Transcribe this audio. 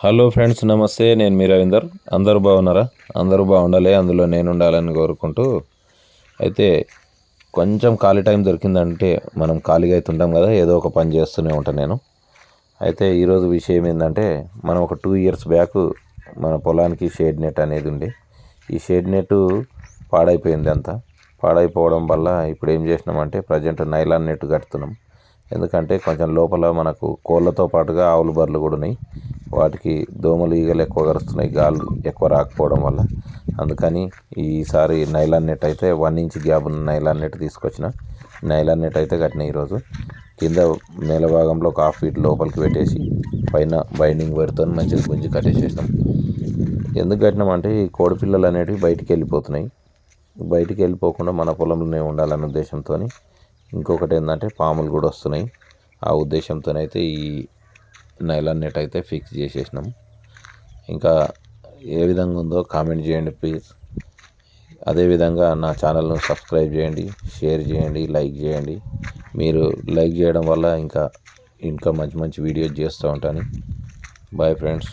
Hello friends, నమస్తే. నేను మీ రవీందర్. అందరూ బాగున్నారా? అందరూ బాగుండాలి, అందులో నేను ఉండాలని కోరుకుంటూ అయితే కొంచెం ఖాళీ టైం దొరికిందంటే మనం ఖాళీగా అయితే ఉంటాం కదా, ఏదో ఒక పని చేస్తూనే ఉంటాను నేను. అయితే ఈరోజు విషయం ఏంటంటే, మనం ఒక 2 years బ్యాక్ మన పొలానికి షేడ్ నెట్ అనేది ఉండే. ఈ షేడ్ నెట్ పాడైపోయింది. అంతా పాడైపోవడం వల్ల ఇప్పుడు ఏం చేసినామంటే ప్రజెంట్ నైలాన్ నెట్ కడుతున్నాం. ఎందుకంటే కొంచెం లోపల మనకు కోళ్ళతో పాటుగా ఆవులు బర్రెలు కూడా ఉన్నాయి. వాటికి దోమలు ఈగలు ఎక్కువ కరుస్తున్నాయి, గాలి ఎక్కువ రాకపోవడం వల్ల. అందుకని ఈసారి నైలాన్ నెట్ అయితే 1 inch గ్యాప్ ఉన్న నైలాన్ నెట్ తీసుకొచ్చిన. నైలాన్ నెట్ అయితే కట్టిన. ఈరోజు కింద నేల భాగంలో ఒక 1/2 feet లోపలికి పెట్టేసి పైన బైండింగ్ వైర్తో మంచిగా గుంజి కట్టేసేసినాం. ఎందుకు కట్టినామంటే ఈ కోడి పిల్లలు అనేటివి బయటికి వెళ్ళిపోతున్నాయి. బయటికి వెళ్ళిపోకుండా మన పొలంలోనే ఉండాలనే ఉద్దేశంతో. ఇంకొకటి ఏంటంటే పాములు కూడా వస్తున్నాయి. ఆ ఉద్దేశంతో అయితే ఈ నైలాన్ నెట్ అయితే ఫిక్స్ చేసేసినాం. ఇంకా ఏ విధంగా ఉందో కామెంట్ చేయండి ప్లీజ్. అదేవిధంగా నా ఛానల్ను సబ్స్క్రైబ్ చేయండి, షేర్ చేయండి, లైక్ చేయండి. మీరు లైక్ చేయడం వల్ల ఇంకా మంచి మంచి వీడియోస్ చేస్తూ ఉంటాను. Bye friends.